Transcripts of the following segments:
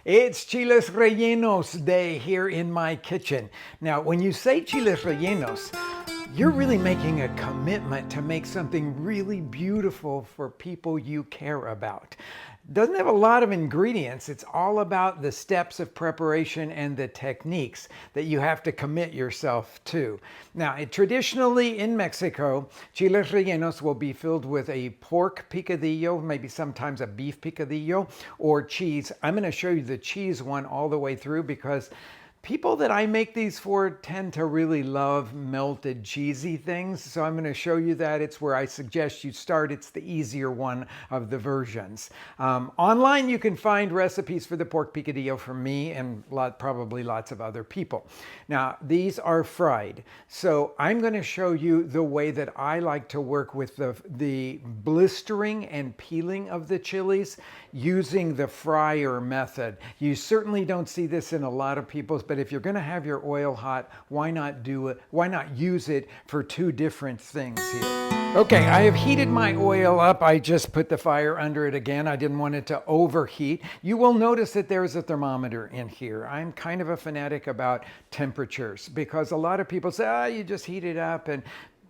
It's Chiles Rellenos Day here in my kitchen. Now, when you say Chiles Rellenos, you're really making a commitment to make something really beautiful for people you care about. Doesn't have a lot of ingredients. It's all about the steps of preparation and the techniques that you have to commit yourself to. Now, traditionally in Mexico, chiles rellenos will be filled with a pork picadillo, maybe sometimes a beef picadillo, or cheese. I'm going to show you the cheese one all the way through because people that I make these for tend to really love melted cheesy things. So I'm going to show you that. It's where I suggest you start. It's the easier one of the versions. Online, you can find recipes for the pork picadillo from me and probably lots of other people. Now, these are fried. So I'm going to show you the way that I like to work with the blistering and peeling of the chilies using the fryer method. You certainly don't see this in a lot of people's, but if you're going to have your oil hot, why not do it? Why not use it for two different things here? Okay, I have heated my oil up. I just put the fire under it again. I didn't want it to overheat. You will notice that there's a thermometer in here. I'm kind of a fanatic about temperatures because a lot of people say, you just heat it up,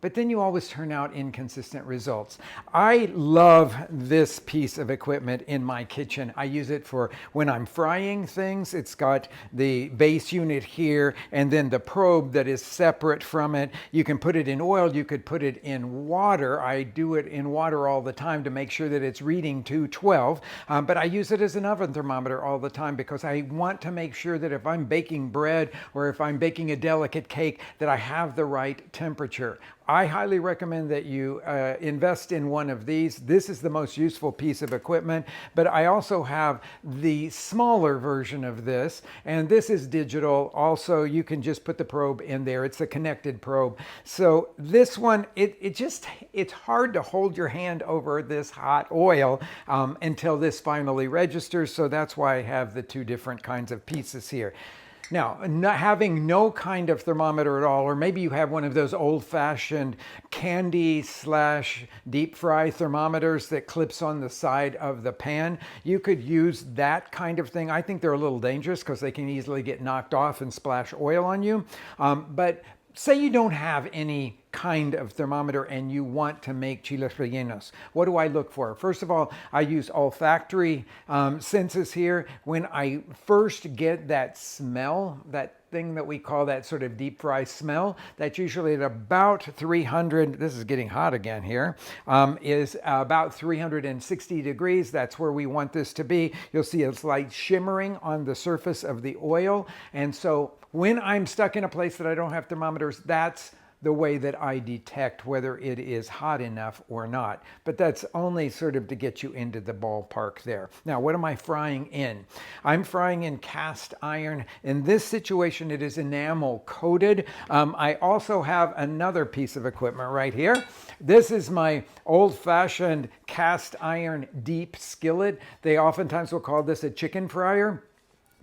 but then you always turn out inconsistent results. I love this piece of equipment in my kitchen. I use it for when I'm frying things. It's got the base unit here and then the probe that is separate from it. You can put it in oil, you could put it in water. I do it in water all the time to make sure that it's reading 212, but I use it as an oven thermometer all the time because I want to make sure that if I'm baking bread or if I'm baking a delicate cake that I have the right temperature. I highly recommend that you invest in one of these. This is the most useful piece of equipment, but I also have the smaller version of this, and this is digital. Also, you can just put the probe in there. It's a connected probe. So this one, it's hard to hold your hand over this hot oil until this finally registers. So that's why I have the two different kinds of pieces here. Now, having no kind of thermometer at all, or maybe you have one of those old-fashioned candy/deep fry thermometers that clips on the side of the pan, you could use that kind of thing. I think they're a little dangerous because they can easily get knocked off and splash oil on you. But say you don't have any kind of thermometer and you want to make chiles rellenos. What do I look for? First of all, I use olfactory senses here. When I first get that smell, that thing that we call that sort of deep fry smell, that's usually at about 300, this is getting hot again here, is about 360 degrees. That's where we want this to be. You'll see a slight shimmering on the surface of the oil. And so when I'm stuck in a place that I don't have thermometers, that's the way that I detect whether it is hot enough or not. But that's only sort of to get you into the ballpark there. Now, what am I frying in? I'm frying in cast iron. In this situation, it is enamel coated. I also have another piece of equipment right here. This is my old-fashioned cast iron deep skillet. They oftentimes will call this a chicken fryer.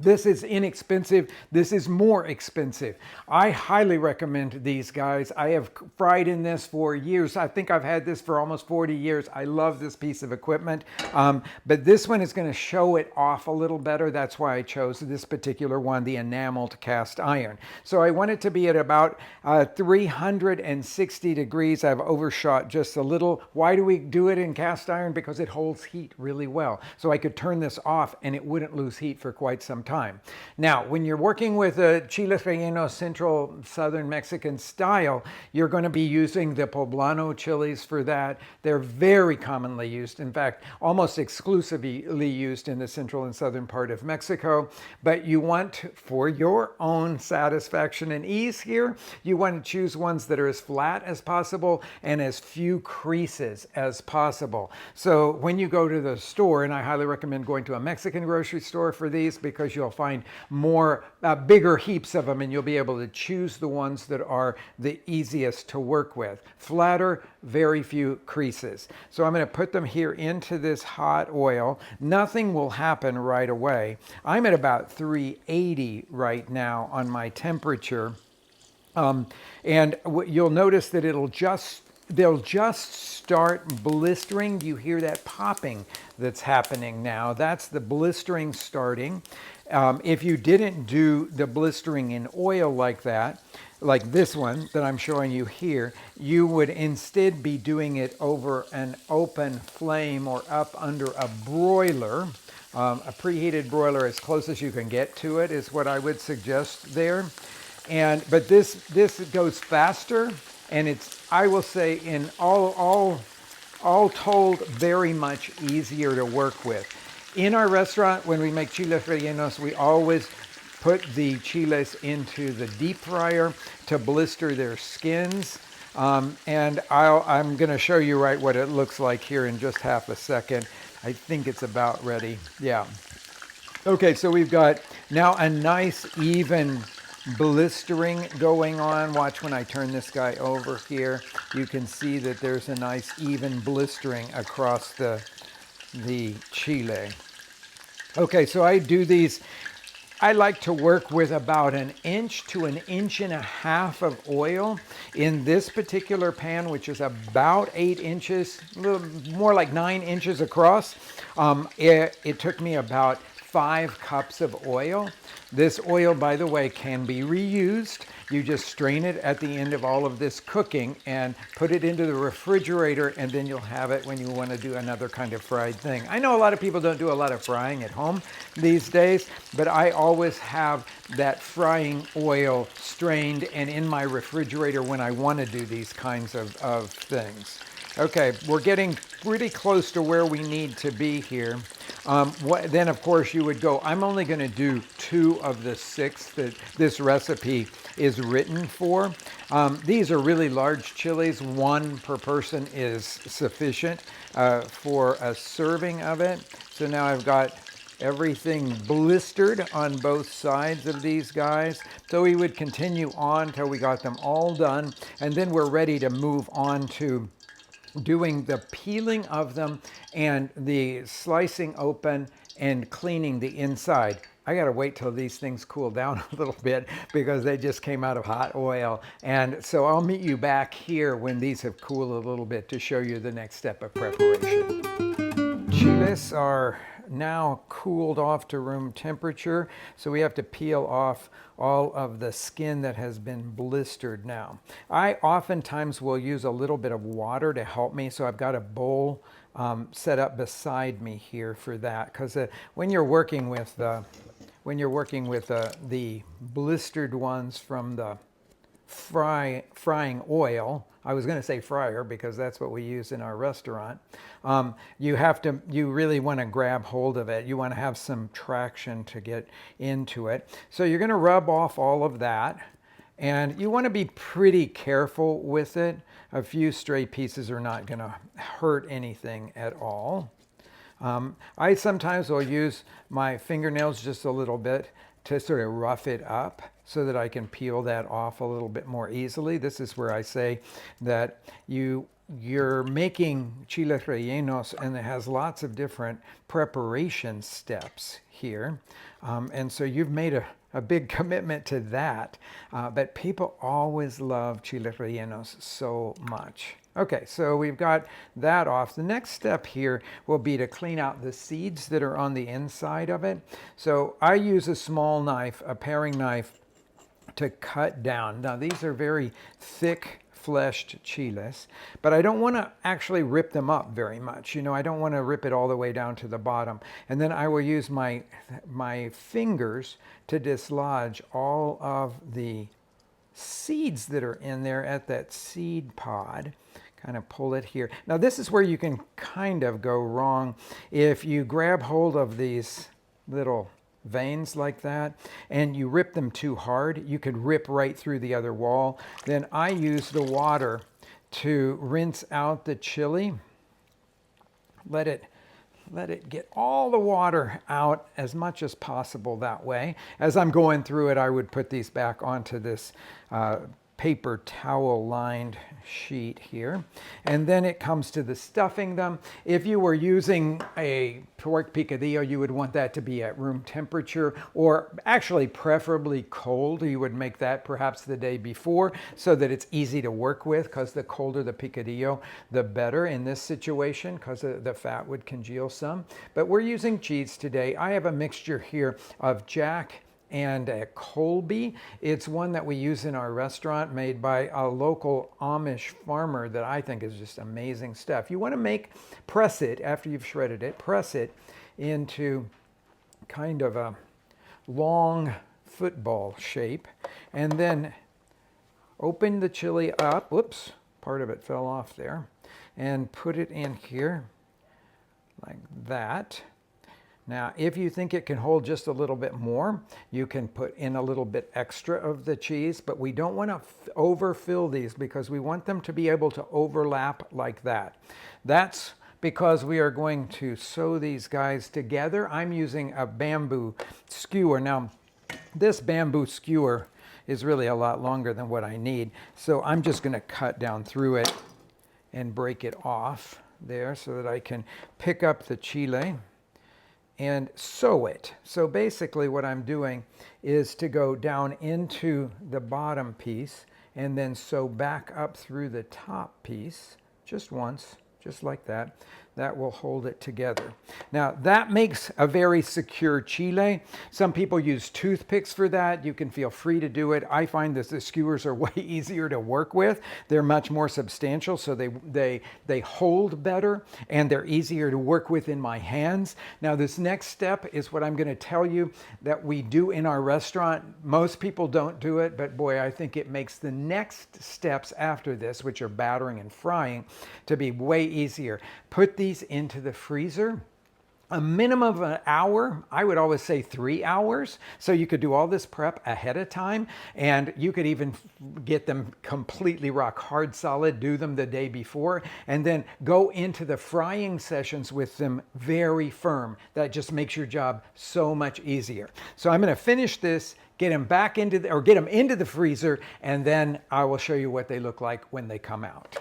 This is inexpensive. This is more expensive. I highly recommend these guys. I have fried in this for years. I think I've had this for almost 40 years. I love this piece of equipment. But this one is going to show it off a little better. That's why I chose this particular one, the enameled cast iron. So I want it to be at about 360 degrees. I've overshot just a little. Why do we do it in cast iron? Because it holds heat really well. So I could turn this off and it wouldn't lose heat for quite some time. Now, when you're working with a chiles rellenos central southern Mexican style, you're going to be using the poblano chilies for that. They're very commonly used. In fact, almost exclusively used in the central and southern part of Mexico. But you want, for your own satisfaction and ease here, you want to choose ones that are as flat as possible and as few creases as possible. So when you go to the store, and I highly recommend going to a Mexican grocery store for these because you'll find more bigger heaps of them and you'll be able to choose the ones that are the easiest to work with. Flatter, very few creases. So I'm going to put them here into this hot oil. Nothing will happen right away. I'm at about 380 right now on my temperature. And you'll notice that they'll just start blistering. Do you hear that popping that's happening now? That's the blistering starting. If you didn't do the blistering in oil like that, like this one that I'm showing you here, you would instead be doing it over an open flame or up under a broiler. A preheated broiler, as close as you can get to it, is what I would suggest there. But this goes faster, and it's, I will say, in all told, very much easier to work with. In our restaurant, when we make chiles rellenos, we always put the chiles into the deep fryer to blister their skins. And I'm going to show you right what it looks like here in just half a second. I think it's about ready. Yeah. Okay, so we've got now a nice even blistering going on. Watch when I turn this guy over here. You can see that there's a nice even blistering across the chile. Okay, so I do these. I like to work with about 1 inch to 1.5 inches of oil in this particular pan, which is about 8 inches, a little more like 9 inches across. It took me about 5 cups of oil. This oil, by the way, can be reused. You just strain it at the end of all of this cooking and put it into the refrigerator, and then you'll have it when you want to do another kind of fried thing. I know a lot of people don't do a lot of frying at home these days, but I always have that frying oil strained and in my refrigerator when I want to do these kinds of things. Okay, we're getting pretty close to where we need to be here. Then, of course, you would go, I'm only going to do 2 of the 6 that this recipe is written for. These are really large chilies. 1 per person is sufficient for a serving of it. So now I've got everything blistered on both sides of these guys. So we would continue on till we got them all done. And then we're ready to move on to doing the peeling of them and the slicing open and cleaning the inside. I got to wait till these things cool down a little bit because they just came out of hot oil. And so I'll meet you back here when these have cooled a little bit to show you the next step of preparation. Chiles are now cooled off to room temperature, so we have to peel off all of the skin that has been blistered now. I oftentimes will use a little bit of water to help me, so I've got a bowl set up beside me here for that, because when you're working with the blistered ones from the frying oil, I was going to say fryer because that's what we use in our restaurant. You really want to grab hold of it. You want to have some traction to get into it. So you're going to rub off all of that, and you want to be pretty careful with it. A few stray pieces are not going to hurt anything at all. I sometimes will use my fingernails just a little bit to sort of rough it up so that I can peel that off a little bit more easily. This is where I say that you're making chiles rellenos, and it has lots of different preparation steps here. And so you've made a big commitment to that. But people always love chiles rellenos so much. Okay, so we've got that off. The next step here will be to clean out the seeds that are on the inside of it. So I use a small knife, a paring knife, to cut down. Now these are very thick fleshed chiles, but I don't want to actually rip them up very much. I don't want to rip it all the way down to the bottom. And then I will use my fingers to dislodge all of the seeds that are in there at that seed pod. Kind of pull it here. Now this is where you can kind of go wrong. If you grab hold of these little veins like that and you rip them too hard, you could rip right through the other wall. Then I use the water to rinse out the chili. Let it get all the water out as much as possible that way. As I'm going through it, I would put these back onto this paper towel lined sheet here. And then it comes to the stuffing them. If you were using a pork picadillo, you would want that to be at room temperature, or actually preferably cold. You would make that perhaps the day before so that it's easy to work with, because the colder the picadillo, the better in this situation, because the fat would congeal some. But we're using cheese today. I have a mixture here of Jack and a Colby. It's one that we use in our restaurant, made by a local Amish farmer that I think is just amazing stuff. You want to press it after you've shredded it, press it into kind of a long football shape, and then open the chili up. Whoops, part of it fell off there. And put it in here like that. Now, if you think it can hold just a little bit more, you can put in a little bit extra of the cheese, but we don't want to overfill these, because we want them to be able to overlap like that. That's because we are going to sew these guys together. I'm using a bamboo skewer. Now, this bamboo skewer is really a lot longer than what I need, so I'm just going to cut down through it and break it off there so that I can pick up the chile and sew it. So basically what I'm doing is to go down into the bottom piece and then sew back up through the top piece just once, just like that. That will hold it together. Now that makes a very secure chile. Some people use toothpicks for that. You can feel free to do it. I find that the skewers are way easier to work with. They're much more substantial, so they hold better, and they're easier to work with in my hands. Now this next step is what I'm going to tell you that we do in our restaurant. Most people don't do it, but boy, I think it makes the next steps after this, which are battering and frying, to be way easier. Put these into the freezer a minimum of an hour. I would always say 3 hours. So you could do all this prep ahead of time, and you could even get them completely rock hard solid, do them the day before, and then go into the frying sessions with them very firm. That just makes your job so much easier. So I'm going to finish this, get them back into get them into the freezer, and then I will show you what they look like when they come out.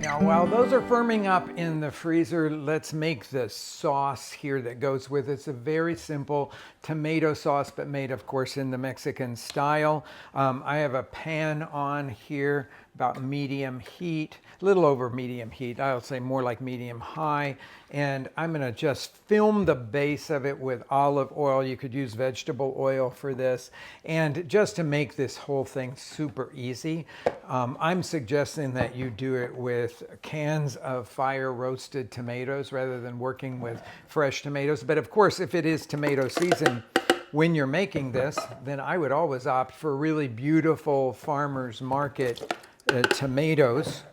Now, while those are firming up in the freezer, let's make the sauce here that goes with it. It's a very simple tomato sauce, but made, of course, in the Mexican style. I have a pan on here, about medium heat, a little over medium heat. I'll say more like medium high. And I'm going to just film the base of it with olive oil. You could use vegetable oil for this. And just to make this whole thing super easy, I'm suggesting that you do it with cans of fire roasted tomatoes rather than working with fresh tomatoes. But of course, if it is tomato season when you're making this, then I would always opt for really beautiful farmer's market tomatoes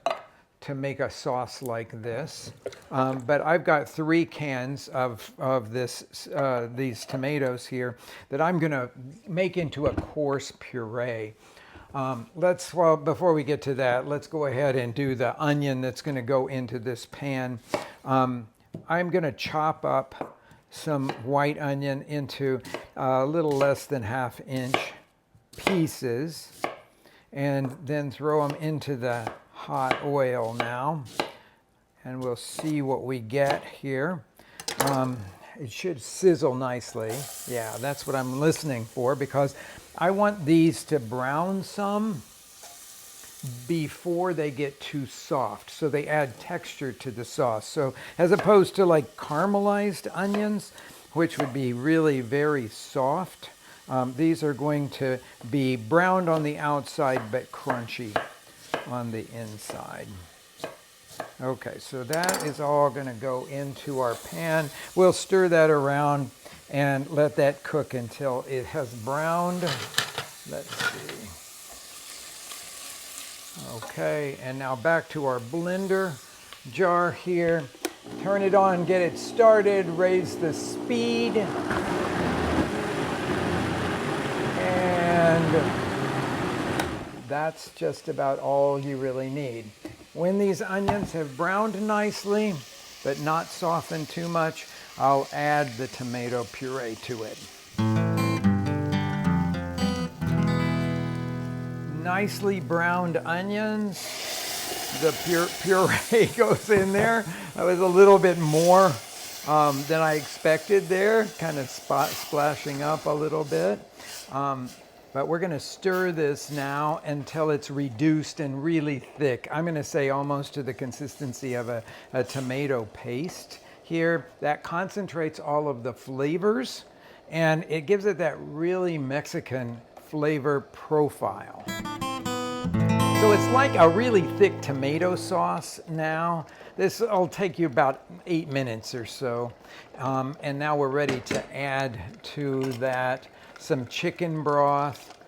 to make a sauce like this. But I've got 3 cans of these tomatoes here that I'm going to make into a coarse puree. Well, before we get to that, let's go ahead and do the onion that's going to go into this pan. I'm going to chop up some white onion into a little less than 1/2 inch pieces, and then throw them into the hot oil now, and we'll see what we get here. It should sizzle nicely. Yeah, that's what I'm listening for, because I want these to brown some before they get too soft, so they add texture to the sauce. So as opposed to like caramelized onions, which would be really very soft, these are going to be browned on the outside but crunchy on the inside. Okay, so that is all going to go into our pan. We'll stir that around and let that cook until it has browned. Let's see. Okay, and now back to our blender jar here. Turn it on, get it started, raise the speed. And that's just about all you really need. When these onions have browned nicely, but not softened too much, I'll add the tomato puree to it. nicely browned onions. The puree goes in there. That was a little bit more than I expected there, kind of splashing up a little bit. But we're going to stir this now until it's reduced and really thick. I'm going to say almost to the consistency of a tomato paste here. That concentrates all of the flavors and it gives it that really Mexican flavor profile. So it's like a really thick tomato sauce now. This will take you about 8 minutes or so. And now we're ready to add to that some chicken broth.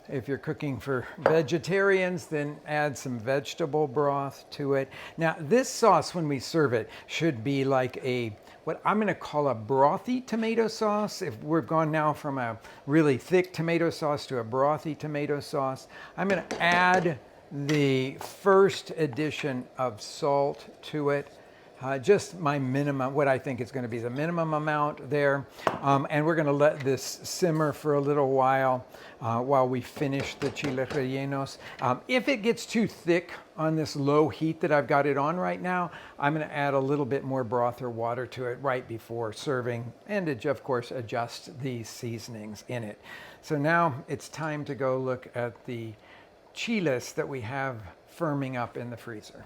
If you're cooking for vegetarians, then add some vegetable broth to it. Now, this sauce, when we serve it, should be like what I'm going to call a brothy tomato sauce. If we've gone now from a really thick tomato sauce to a brothy tomato sauce, I'm going to add the first addition of salt to it. Just my minimum, what I think is going to be the minimum amount there. And we're going to let this simmer for a little while we finish the chiles rellenos. If it gets too thick on this low heat that I've got it on right now, I'm going to add a little bit more broth or water to it right before serving and of course adjust the seasonings in it. So now it's time to go look at the chiles that we have firming up in the freezer.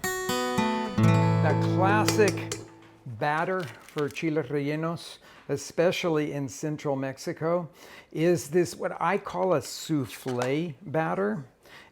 That classic batter for chiles rellenos, especially in central Mexico, is this what I call a souffle batter.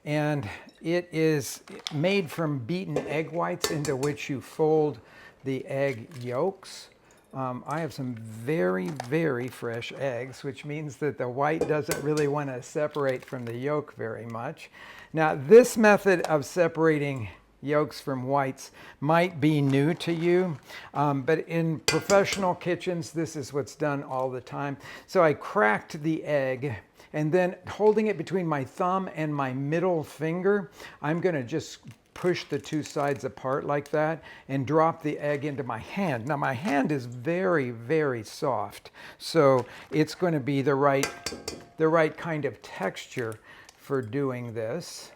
And it is made from beaten egg whites into which you fold the egg yolks. I have some very, very fresh eggs, which means that the white doesn't really want to separate from the yolk very much. Now, this method of separating yolks from whites might be new to you, but in professional kitchens, this is what's done all the time. So I cracked the egg, and then holding it between my thumb and my middle finger, I'm going to just push the two sides apart like that and drop the egg into my hand. Now my hand is very, very soft, so it's going to be the right kind of texture for doing this.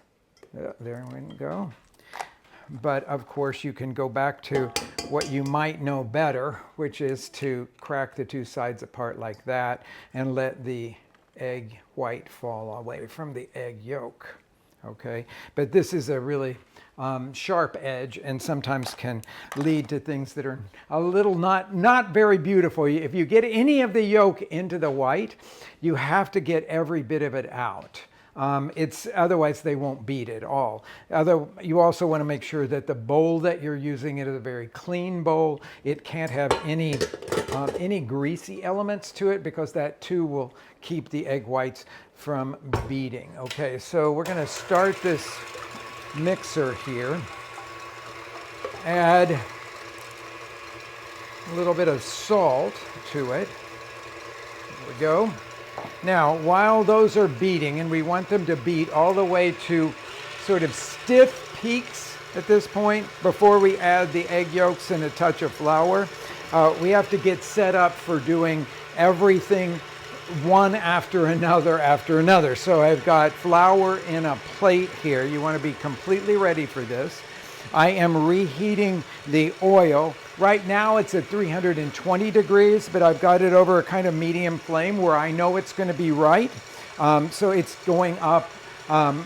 There we go. But of course you can go back to what you might know better, which is to crack the two sides apart like that and let the egg white fall away from the egg yolk. Okay, but this is a really sharp edge and sometimes can lead to things that are a little not very beautiful. If you get any of the yolk into the white, you have to get every bit of it out. Otherwise they won't beat at all. You also want to make sure that the bowl that you're using is a very clean bowl. It can't have any greasy elements to it because that too will keep the egg whites from beating. Okay, so we're going to start this mixer here. Add a little bit of salt to it. There we go. Now, while those are beating, and we want them to beat all the way to sort of stiff peaks at this point before we add the egg yolks and a touch of flour, we have to get set up for doing everything one after another. So I've got flour in a plate here. You want to be completely ready for this. I am reheating the oil. Right now it's at 320 degrees, but I've got it over a kind of medium flame where I know it's going to be right. So it's going up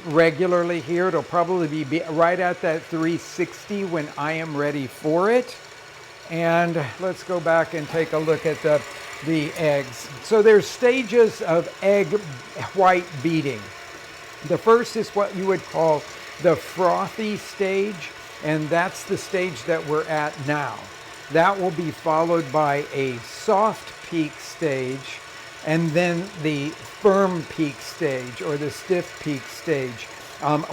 regularly here. It'll probably be right at that 360 when I am ready for it. And let's go back and take a look at the eggs. So there's stages of egg white beating. The first is what you would call the frothy stage, and that's the stage that we're at now. That will be followed by a soft peak stage, and then the firm peak stage or the stiff peak stage.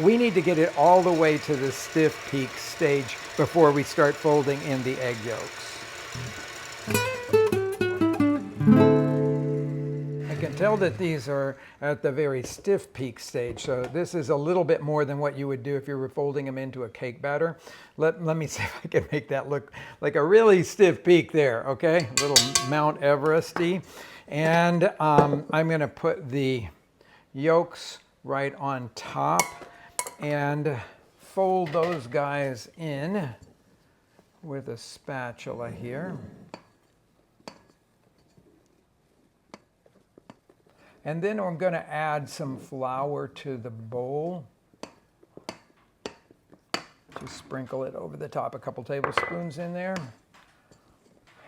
We need to get it all the way to the stiff peak stage before we start folding in the egg yolks. I can tell that these are at the very stiff peak stage, so this is a little bit more than what you would do if you were folding them into a cake batter. Let me see if I can make that look like a really stiff peak there, okay? A little Mount Everest-y. And I'm going to put the yolks right on top. and fold those guys in with a spatula here. And then I'm going to add some flour to the bowl. Just sprinkle it over the top, a couple tablespoons in there.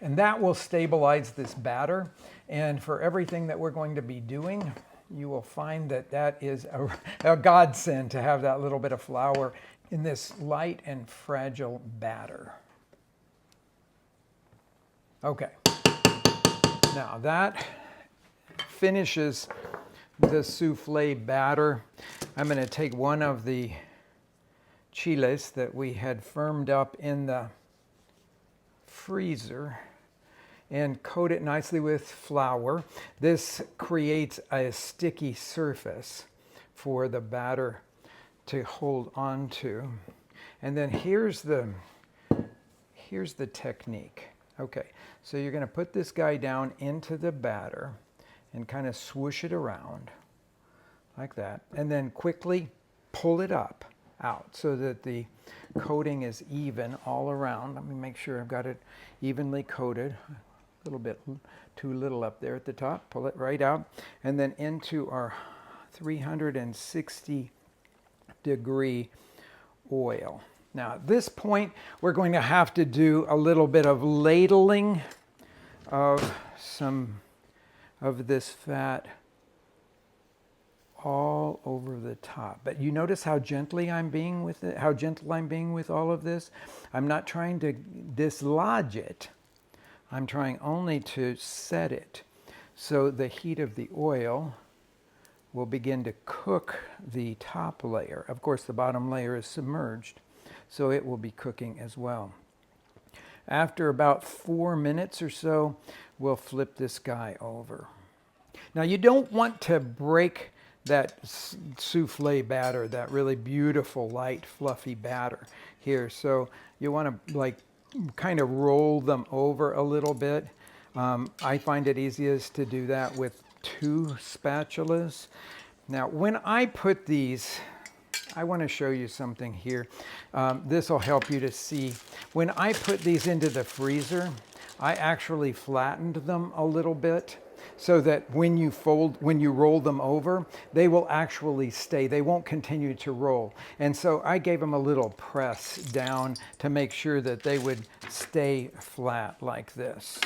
And that will stabilize this batter. And for everything that we're going to be doing, you will find that that is a godsend to have that little bit of flour in this light and fragile batter. Okay. Now that finishes the souffle batter. I'm going to take one of the chiles that we had firmed up in the freezer and coat it nicely with flour. This creates a sticky surface for the batter to hold on to. And then here's the technique. Okay, so you're going to put this guy down into the batter and kind of swoosh it around like that, and then quickly pull it up out so that the coating is even all around. Let me make sure I've got it evenly coated. A little bit too little up there at the top. Pull it right out, and then into our 360 degree oil. Now at this point we're going to have to do a little bit of ladling of some of this fat all over the top. But you notice how gently I'm being with it, how gentle I'm being with all of this? I'm not trying to dislodge it. I'm trying only to set it so the heat of the oil will begin to cook the top layer. Of course, the bottom layer is submerged, so it will be cooking as well. After about 4 minutes or so, we'll flip this guy over. Now, you don't want to break that souffle batter, that really beautiful, light, fluffy batter here. So you want to like kind of roll them over a little bit. I find it easiest to do that with 2 spatulas. Now, when I put these, I want to show you something here. This will help you to see. When I put these into the freezer, I actually flattened them a little bit so that when you roll them over, they will actually stay. They won't continue to roll. And so I gave them a little press down to make sure that they would stay flat like this.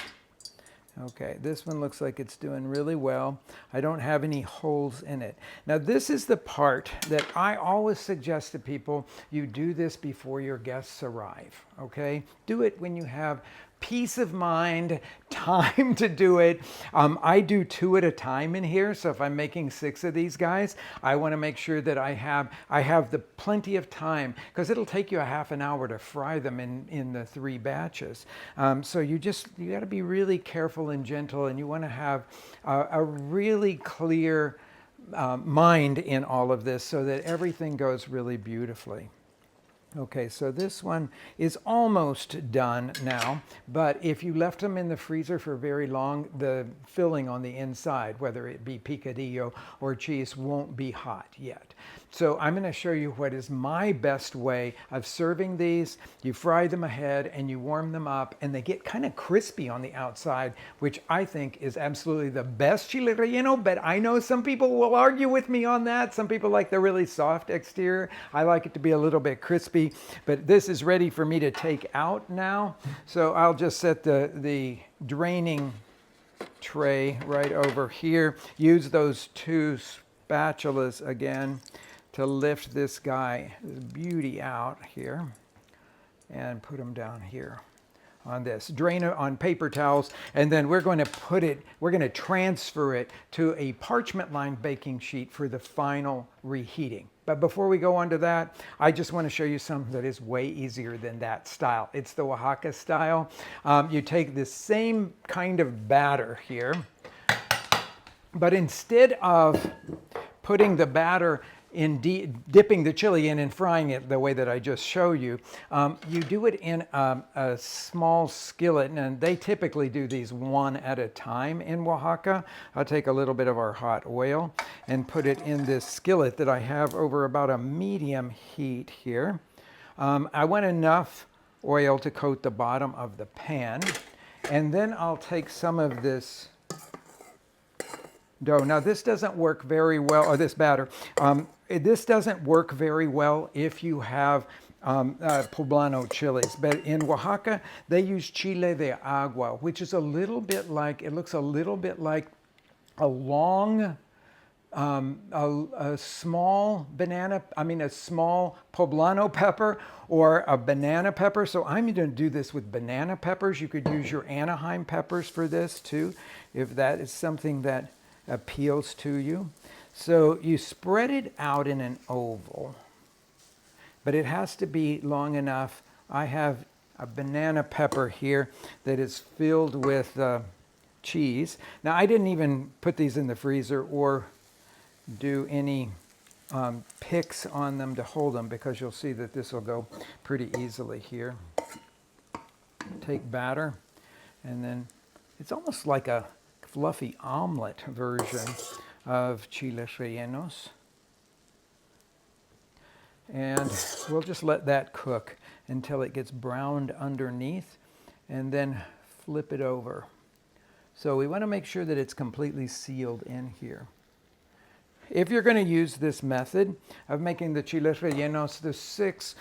Okay, this one looks like it's doing really well. I don't have any holes in it. Now this is the part that I always suggest to people, you do this before your guests arrive, okay? Do it when you have peace of mind, time to do it. I do 2 at a time in here, so if I'm making 6 of these guys, I want to make sure that I have the plenty of time, because it'll take you a half an hour to fry them in the 3 batches. So you got to be really careful and gentle, and you want to have a really clear mind in all of this so that everything goes really beautifully. Okay, so this one is almost done now, but if you left them in the freezer for very long, the filling on the inside, whether it be picadillo or cheese, won't be hot yet. So I'm going to show you what is my best way of serving these. You fry them ahead and you warm them up, and they get kind of crispy on the outside, which I think is absolutely the best chile relleno, but I know some people will argue with me on that. Some people like the really soft exterior. I like it to be a little bit crispy, but this is ready for me to take out now. So I'll just set the draining tray right over here. Use those 2 spatulas again to lift this guy, this beauty, out here and put them down here on this. Drain it on paper towels, and then we're going to transfer it to a parchment-lined baking sheet for the final reheating. But before we go on to that, I just want to show you something that is way easier than that style. It's the Oaxaca style. You take the same kind of batter here, but instead of putting the batter in dipping the chili in and frying it the way that I just showed you, you do it in a small skillet, and they typically do these one at a time in Oaxaca. I'll take a little bit of our hot oil and put it in this skillet that I have over about a medium heat here. I want enough oil to coat the bottom of the pan, and then I'll take some of this dough. Now this doesn't work very well, or this batter. This doesn't work very well if you have poblano chilies, but in Oaxaca they use chile de agua, which is a little bit like, it looks a little bit like a long, a small a small poblano pepper or a banana pepper. So I'm going to do this with banana peppers. You could use your Anaheim peppers for this too, if that is something that appeals to you. So you spread it out in an oval, but it has to be long enough. I have a banana pepper here that is filled with cheese. Now I didn't even put these in the freezer or do any picks on them to hold them, because you'll see that this will go pretty easily here. Take batter, and then it's almost like a fluffy omelet version of chiles rellenos. And we'll just let that cook until it gets browned underneath, and then flip it over. So we want to make sure that it's completely sealed in here. If you're going to use this method of making the chiles rellenos, the 6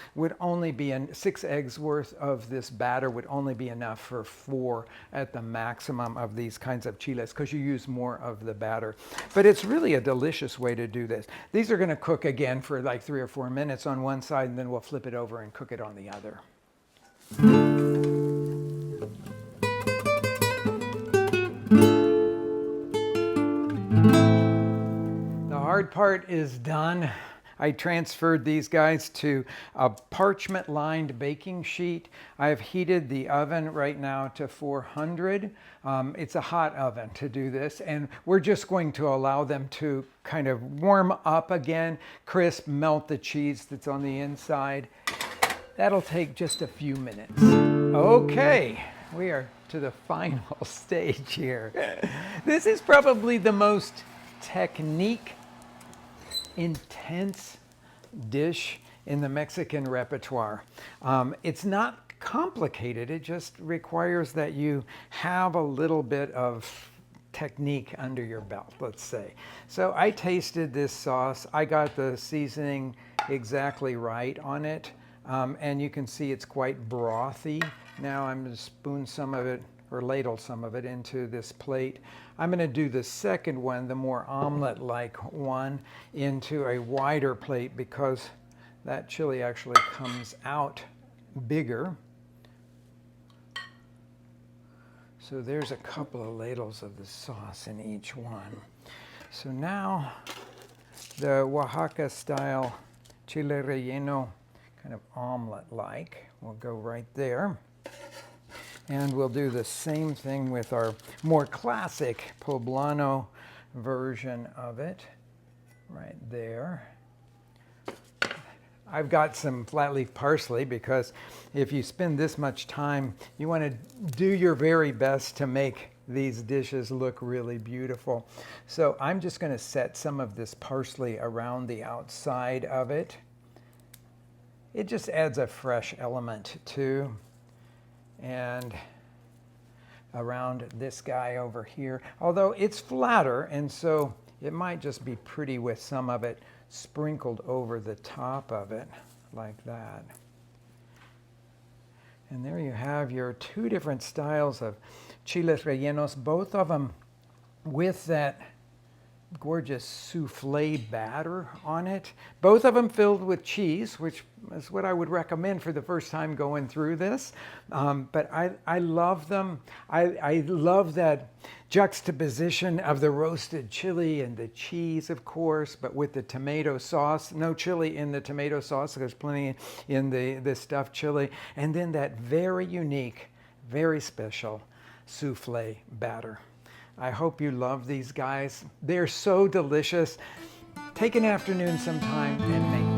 eggs worth of this batter would only be enough for 4 at the maximum of these kinds of chiles, because you use more of the batter. But it's really a delicious way to do this. These are going to cook again for like 3 or 4 minutes on one side, and then we'll flip it over and cook it on the other. Hard part is done. I transferred these guys to a parchment lined baking sheet. I've heated the oven right now to 400. It's a hot oven to do this, and we're just going to allow them to kind of warm up again, crisp, melt the cheese that's on the inside. That'll take just a few minutes. Okay, we are to the final stage here. This is probably the most technique intense dish in the Mexican repertoire. It's not complicated, it just requires that you have a little bit of technique under your belt, let's say. So I tasted this sauce. I got the seasoning exactly right on it, and you can see it's quite brothy. Now I'm going to spoon some of it, or ladle some of it, into this plate. I'm going to do the second one, the more omelet-like one, into a wider plate, because that chili actually comes out bigger. So there's a couple of ladles of the sauce in each one. So now the Oaxaca style chile relleno, kind of omelet-like, will go right there. And we'll do the same thing with our more classic poblano version of it, right there. I've got some flat leaf parsley, because if you spend this much time, you want to do your very best to make these dishes look really beautiful. So I'm just going to set some of this parsley around the outside of it. It just adds a fresh element too. And around this guy over here, although it's flatter, and so it might just be pretty with some of it sprinkled over the top of it like that. And there you have your 2 different styles of chiles rellenos, both of them with that gorgeous souffle batter on it. Both of them filled with cheese, which is what I would recommend for the first time going through this. But I love them. I love that juxtaposition of the roasted chili and the cheese, of course, but with the tomato sauce. No chili in the tomato sauce. There's plenty in the stuffed chili. And then that very unique, very special souffle batter. I hope you love these guys. They're so delicious. Take an afternoon sometime and make